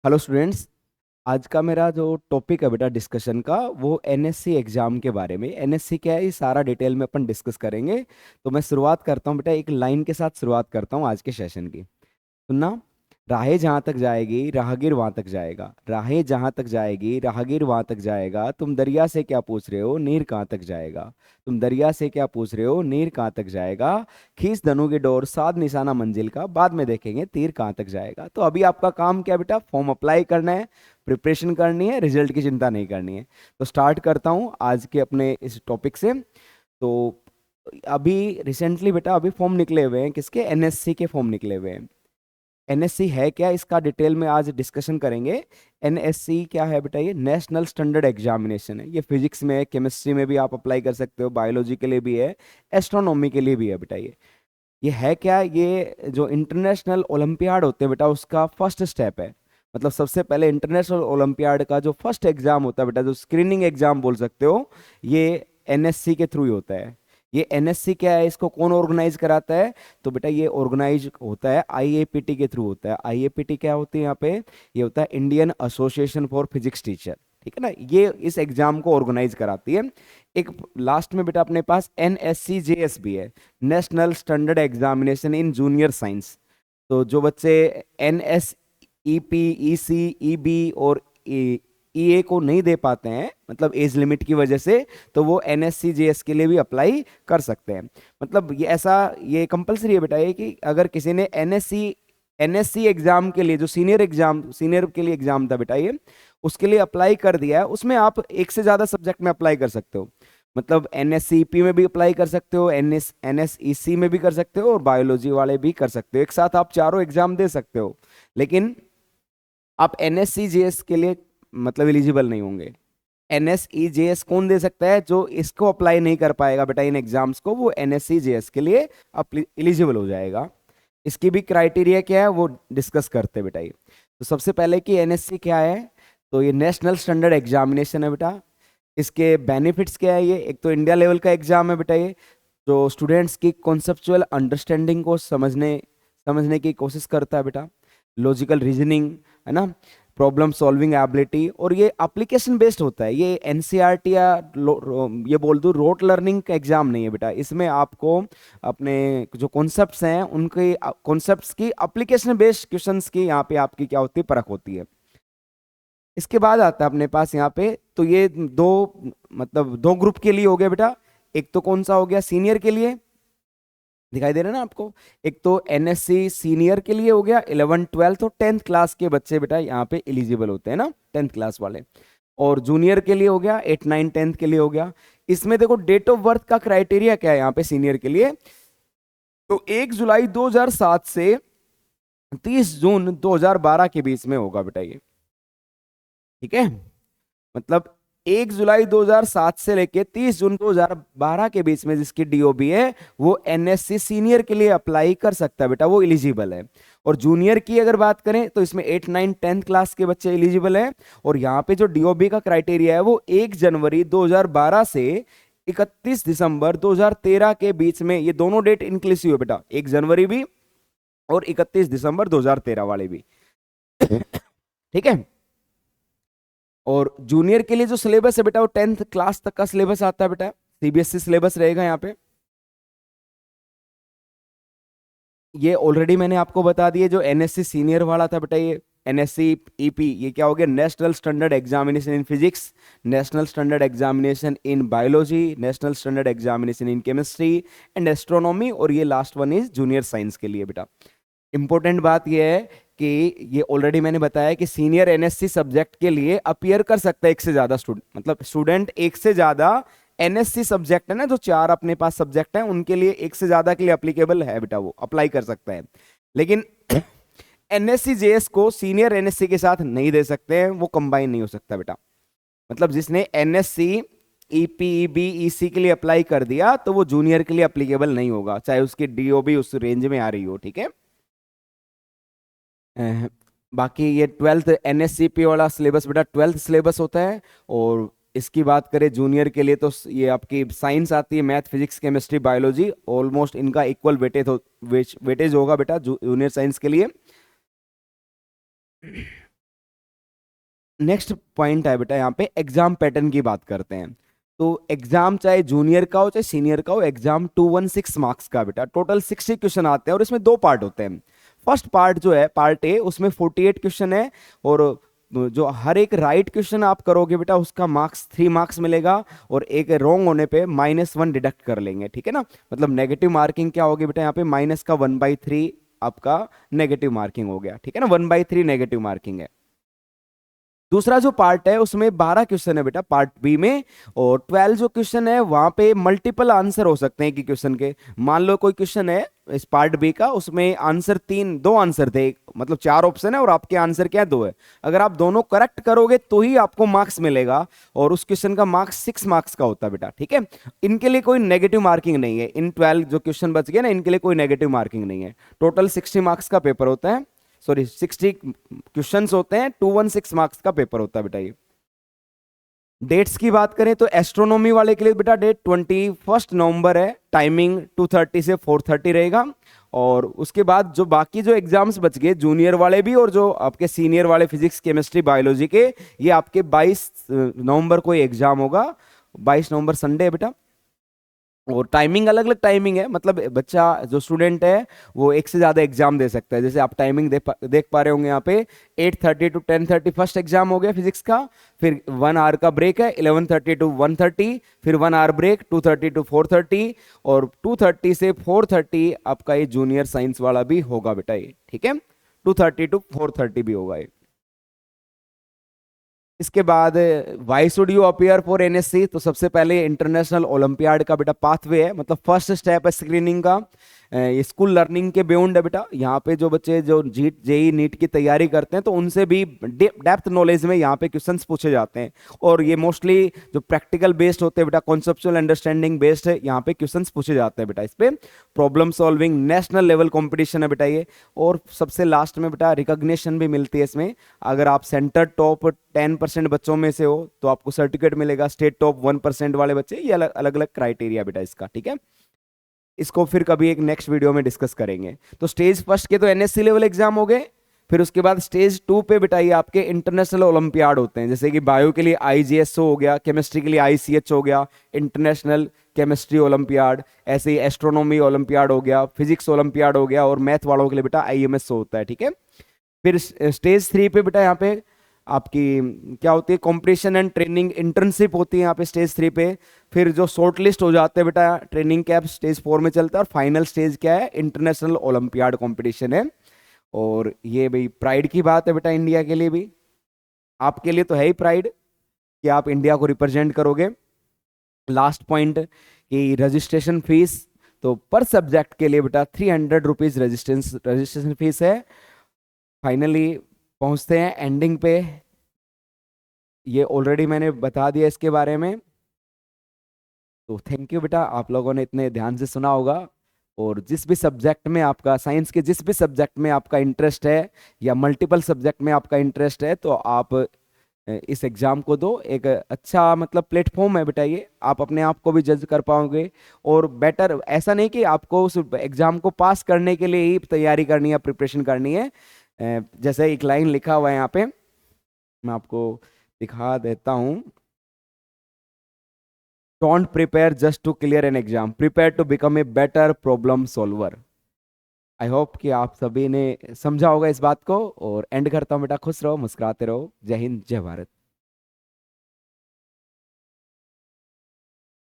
Hello students. आज का मेरा जो टॉपिक है बेटा डिस्कशन का वो एनएससी एग्जाम के बारे में। एनएससी क्या है ये सारा डिटेल में अपन डिस्कस करेंगे। तो मैं शुरुआत करता हूँ बेटा, एक लाइन के साथ शुरुआत करता हूँ आज के सेशन की। सुनना। राहें जहां तक जाएगी राहगीर वहां तक जाएगा, राहें जहां तक जाएगी राहगीर वहां तक जाएगा, तुम दरिया से क्या पूछ रहे हो नीर कहाँ तक जाएगा। तुम दरिया से क्या पूछ रहे हो नीर कहाँ तक जाएगा। खींच धनु की डोर साध निशाना मंजिल का, बाद में देखेंगे तीर कहाँ तक जाएगा। तो अभी आपका काम क्या बेटा, फॉर्म अप्लाई करना है, प्रिपरेशन करनी है, रिजल्ट की चिंता नहीं करनी है। तो स्टार्ट करता हूँ आज के अपने इस टॉपिक से। तो अभी रिसेंटली बेटा अभी फॉर्म निकले हुए हैं, किसके, एनएससी के फॉर्म निकले हुए हैं। एनएससी है क्या, इसका डिटेल में आज डिस्कशन करेंगे। एनएससी क्या है बेटा, ये नेशनल स्टैंडर्ड एग्जामिनेशन है। ये फिजिक्स में, केमिस्ट्री में भी आप अप्लाई कर सकते हो, बायोलॉजी के लिए भी है, एस्ट्रोनॉमी के लिए भी है बेटा। ये है क्या, ये जो इंटरनेशनल ओलंपियाड होते हैं बेटा उसका फर्स्ट स्टेप है। मतलब सबसे पहले इंटरनेशनल ओलंपियाड का जो फर्स्ट एग्जाम होता है बेटा, जो स्क्रीनिंग एग्जाम बोल सकते हो, ये एनएससी के थ्रू ही होता है। ये एनएससी क्या है, इसको कौन ऑर्गेनाइज कराता है, तो बेटा ये ऑर्गेनाइज होता है आईएपीटी के थ्रू होता है। आईएपीटी क्या होती है यहाँ पे, ये होता है Indian association for physics teacher, ठीक है ना। ये इस एग्जाम को ऑर्गेनाइज कराती है। एक लास्ट में बेटा अपने पास एनएससीजेएस भी है, national standard examination in junior science. तो जो बच्चे N S EP EC EB और ईए को नहीं दे पाते हैं, मतलब एज लिमिट की वजह से, तो वो एनएससीजेएस के लिए भी अप्लाई कर सकते हैं। मतलब ये ऐसा, ये कंपलसरी है बेटा ये कि अगर किसी ने एनएससी एग्जाम के लिए, जो सीनियर के लिए एग्जाम था बेटा ये, उसके लिए अप्लाई कर दिया है, उसमें आप एक से ज्यादा सब्जेक्ट में अप्लाई कर सकते हो। मतलब एनएससीपी में भी अप्लाई कर सकते हो, एनएसईसी में भी कर सकते हो, और बायोलॉजी वाले भी कर सकते हो। एक साथ आप चारों एग्जाम दे सकते हो। लेकिन आप एनएससीजेएस के लिए मतलब एलिजिबल नहीं होंगे। एनएसईजेएस कौन दे सकता है, जो इसको अप्लाई नहीं कर पाएगा बेटा इन एग्जाम्स को, वो एनएससीजेएस के लिए एलिजिबल हो जाएगा। इसकी भी क्राइटेरिया क्या है वो डिस्कस करते हैं बेटा ये। तो सबसे पहले कि एनएससी क्या है, तो ये नेशनल स्टैंडर्ड एग्जामिनेशन है बेटा। इसके बेनिफिट्स क्या है, ये एक तो इंडिया लेवल का एग्जाम है बेटा ये, जो स्टूडेंट्स की कॉन्सेप्चुअल अंडरस्टैंडिंग को समझने समझने की कोशिश करता है बेटा। लॉजिकल रीजनिंग, है ना, प्रॉब्लम सॉल्विंग एबिलिटी, और ये एप्लीकेशन बेस्ड होता है। ये एनसीईआरटी या ये बोल दूं रोट लर्निंग का एग्जाम नहीं है बेटा। इसमें आपको अपने जो कॉन्सेप्ट्स हैं उनके कॉन्सेप्ट्स की एप्लीकेशन बेस्ड क्वेश्चंस की यहाँ पे आपकी क्या होती है, परख होती है। इसके बाद आता है अपने पास यहाँ पे, तो ये दो, मतलब दो ग्रुप के लिए हो गया बेटा। एक तो कौन सा हो गया, सीनियर के लिए, दिखाई दे रहा है ना आपको। एक तो एनएससी सीनियर के लिए हो गया, 11th 12th और 10th क्लास के बच्चे बेटा यहाँ पे एलिजिबल होते हैं ना, 10th क्लास वाले। और जूनियर के लिए हो गया, 8 9 10th के लिए हो गया। इसमें देखो डेट ऑफ बर्थ का क्राइटेरिया क्या है यहाँ पे सीनियर के लिए, तो 1 जुलाई 2007 से 30 जून 2012 के बीच में होगा बेटा ये, ठीक है। मतलब 1 जुलाई 2007 से लेके 30 जून 2012 के बीच में जिसकी डीओबी है, वो एनएससी सीनियर के लिए अप्लाई कर सकता है बेटा, वो एलिजिबल है। और जूनियर की अगर बात करें तो इसमें 8 9 10th क्लास के बच्चे एलिजिबल हैं। और यहाँ पे जो डीओबी का क्राइटेरिया है वो 1 जनवरी 2012 से 31 दिसंबर 2013 के बीच में, ये दोनों डेट इंक्लूसिव है बेटा, 1 जनवरी भी और 31 दिसंबर 2013 वाले भी, ठीक है। और जूनियर के लिए जो सिलेबस है बेटा वो 10th क्लास तक का सिलेबस आता है बेटा, सीबीएसई सिलेबस रहेगा यहाँ पे। ये ऑलरेडी मैंने आपको बता दिया, जो एनएससी सीनियर वाला था बेटा ये एनएससी ईपी, ये क्या हो गया, national standard examination in physics, national standard examination in biology, national standard examination in chemistry and astronomy, और ये last one is junior science के लिए बेटा। इंपॉर्टेंट बात यह है कि ये ऑलरेडी मैंने बताया कि सीनियर एनएससी सब्जेक्ट के लिए अपीयर कर सकता है एक से ज्यादा स्टूडेंट, मतलब स्टूडेंट एक से ज्यादा एनएससी सब्जेक्ट है ना, जो चार अपने पास सब्जेक्ट है उनके लिए एक से ज्यादा के लिए अप्लीकेबल है बेटा, वो अप्लाई कर सकता है। लेकिन एनएससी जेएस को सीनियर एनएससी के साथ नहीं दे सकते हैं, वो कंबाइन नहीं हो सकता बेटा। मतलब जिसने एनएससी ईपीईबी ईसी के लिए अप्लाई कर दिया तो वो जूनियर के लिए अप्लीकेबल नहीं होगा, चाहे उसकी डीओबी उस रेंज में आ रही हो, ठीक है। अह, बाकी ये 12th एनएससीपी वाला सिलेबस बेटा 12th सिलेबस होता है। और इसकी बात करें जूनियर के लिए, तो ये आपकी साइंस आती है, math physics chemistry biology, almost इनका इक्वल वेटेज होगा बेटा जूनियर साइंस के लिए। नेक्स्ट पॉइंट है बेटा, यहाँ पे एग्जाम पैटर्न की बात करते हैं। तो एग्जाम चाहे जूनियर का हो चाहे सीनियर का हो, एग्जाम 216 मार्क्स का बेटा, टोटल 60 क्वेश्चन आते हैं और इसमें दो पार्ट होते हैं। फर्स्ट पार्ट जो है पार्ट ए, उसमें 48 क्वेश्चन है, और जो हर एक राइट क्वेश्चन आप करोगे बेटा उसका मार्क्स 3 मार्क्स मिलेगा, और एक रॉन्ग होने पे -1 डिडक्ट कर लेंगे, ठीक है ना। मतलब नेगेटिव मार्किंग क्या होगी बेटा, यहाँ पे माइनस का 1/3 आपका नेगेटिव मार्किंग हो गया, ठीक है ना, 1/3 नेगेटिव मार्किंग है। दूसरा जो पार्ट है उसमें 12 क्वेश्चन है बेटा पार्ट बी में, और 12 जो क्वेश्चन है वहां पे मल्टीपल आंसर हो सकते हैं कि क्वेश्चन के। मान लो कोई क्वेश्चन है इस पार्ट बी का, उसमें आंसर दो आंसर थे, मतलब 4 ऑप्शन है और आपके आंसर क्या है, 2 है। अगर आप दोनों करेक्ट करोगे तो ही आपको मार्क्स मिलेगा, और उस क्वेश्चन का मार्क्स 6 मार्क्स का होता है बेटा, ठीक है। इनके लिए कोई नेगेटिव मार्किंग नहीं है, इन 12 जो क्वेश्चन बच गए ना, इनके लिए कोई नेगेटिव मार्किंग नहीं है। टोटल 60 मार्क्स का पेपर होता है, सॉरी 60 क्वेश्चंस होते हैं, 216 मार्क्स का पेपर होता है बेटा ये। डेट्स की बात करें तो एस्ट्रोनॉमी वाले के लिए बेटा डेट 21 नवंबर है, टाइमिंग 2:30 से 4:30 रहेगा। और उसके बाद जो बाकी जो एग्जाम्स बच गए जूनियर वाले भी और जो आपके सीनियर वाले फिजिक्स केमिस्ट्री बायोलॉजी के, ये आपके 22 नवंबर को एग्जाम होगा। 22 नवंबर संडे है बेटा, और टाइमिंग अलग अलग टाइमिंग है, मतलब बच्चा जो स्टूडेंट है वो एक से ज्यादा एग्जाम दे सकता है। जैसे आप टाइमिंग देख पा रहे होंगे यहाँ पे, 8:30 to 10:30 फर्स्ट एग्जाम हो गया फिजिक्स का, फिर 1 आवर का ब्रेक है, 11:30 to 1:30, फिर 1 आवर ब्रेक 2:30 to 4:30, और 2:30 से 4:30 आपका ये जूनियर साइंस वाला भी होगा बेटा ये, ठीक है, 2:30 to 4:30 भी होगा ये। इसके बाद why should you appear for NSC, तो सबसे पहले इंटरनेशनल ओलंपियाड का बेटा पाथवे है, मतलब फर्स्ट स्टेप है स्क्रीनिंग का। ये स्कूल लर्निंग के बियॉन्ड है बेटा, यहाँ पे जो बच्चे जो जीट जेई नीट की तैयारी करते हैं तो उनसे भी डेप्थ नॉलेज में यहाँ पे क्वेश्चंस पूछे जाते हैं, और ये मोस्टली जो प्रैक्टिकल बेस्ड होते हैं बेटा, कॉन्सेप्चुअल अंडरस्टैंडिंग बेस्ड है, यहाँ पे क्वेश्चंस पूछे जाते हैं बेटा। इस पे problem solving national level competition है बेटा ये। और सबसे लास्ट में बेटा रिकॉग्निशन भी मिलती है इसमें, अगर आप सेंटर टॉप 10% बच्चों में से हो तो आपको सर्टिफिकेट मिलेगा, स्टेट टॉप 1% वाले बच्चे, ये अलग अलग क्राइटेरिया बेटा इसका, ठीक है। इसको फिर कभी एक नेक्स्ट वीडियो में डिस्कस करेंगे। तो स्टेज फर्स्ट के तो एनएससी लेवल एग्जाम हो गए, फिर उसके बाद स्टेज 2 पे बिठाइए आपके इंटरनेशनल ओलंपियाड होते हैं, जैसे कि बायो के लिए आईजीएसओ हो गया, केमिस्ट्री के लिए आईसीएच हो गया, इंटरनेशनल केमिस्ट्री ओलंपियाड, ऐसे ही एस्ट्रोनॉमी ओलंपियाड हो गया, फिजिक्स ओलंपियाड हो गया, और मैथ वालों के लिए बेटा आईएमएसओ होता है, ठीक है। फिर स्टेज 3 पे बेटा यहाँ पे आपकी क्या होती है, कंपटीशन एंड ट्रेनिंग इंटर्नशिप होती है यहाँ पे स्टेज 3 पे। फिर जो शॉर्ट लिस्ट हो जाते हैं बेटा ट्रेनिंग कैंप स्टेज 4 में चलता है, और फाइनल स्टेज क्या है, इंटरनेशनल ओलंपियाड कंपटीशन है। और ये भाई प्राइड की बात है बेटा, इंडिया के लिए भी, आपके लिए तो है ही प्राइड कि आप इंडिया को रिप्रेजेंट करोगे। लास्ट पॉइंट कि रजिस्ट्रेशन फीस, तो पर सब्जेक्ट के लिए बेटा 300 रुपीज रजिस्ट्रेशन फीस है। फाइनली पहुंचते हैं एंडिंग पे, ये ऑलरेडी मैंने बता दिया इसके बारे में। तो थैंक यू बेटा, आप लोगों ने इतने ध्यान से सुना होगा। और जिस भी सब्जेक्ट में आपका, साइंस के जिस भी सब्जेक्ट में आपका इंटरेस्ट है या मल्टीपल सब्जेक्ट में आपका इंटरेस्ट है, तो आप इस एग्ज़ाम को दो। एक अच्छा मतलब प्लेटफॉर्म है बेटा ये, आप अपने आप को भी जज कर पाओगे। और बेटर ऐसा नहीं कि आपको उस एग्ज़ाम को पास करने के लिए ही तैयारी करनी है, प्रिपरेशन करनी है। जैसे एक लाइन लिखा हुआ है यहाँ पे, मैं आपको दिखा देता हूँ, don't prepare just to clear an exam, prepare to become a better problem solver. I hope कि आप सभी ने समझा होगा इस बात को, और एंड करता हूँ बेटा, खुश रहो, मुस्कुराते रहो, जय हिंद, जय भारत।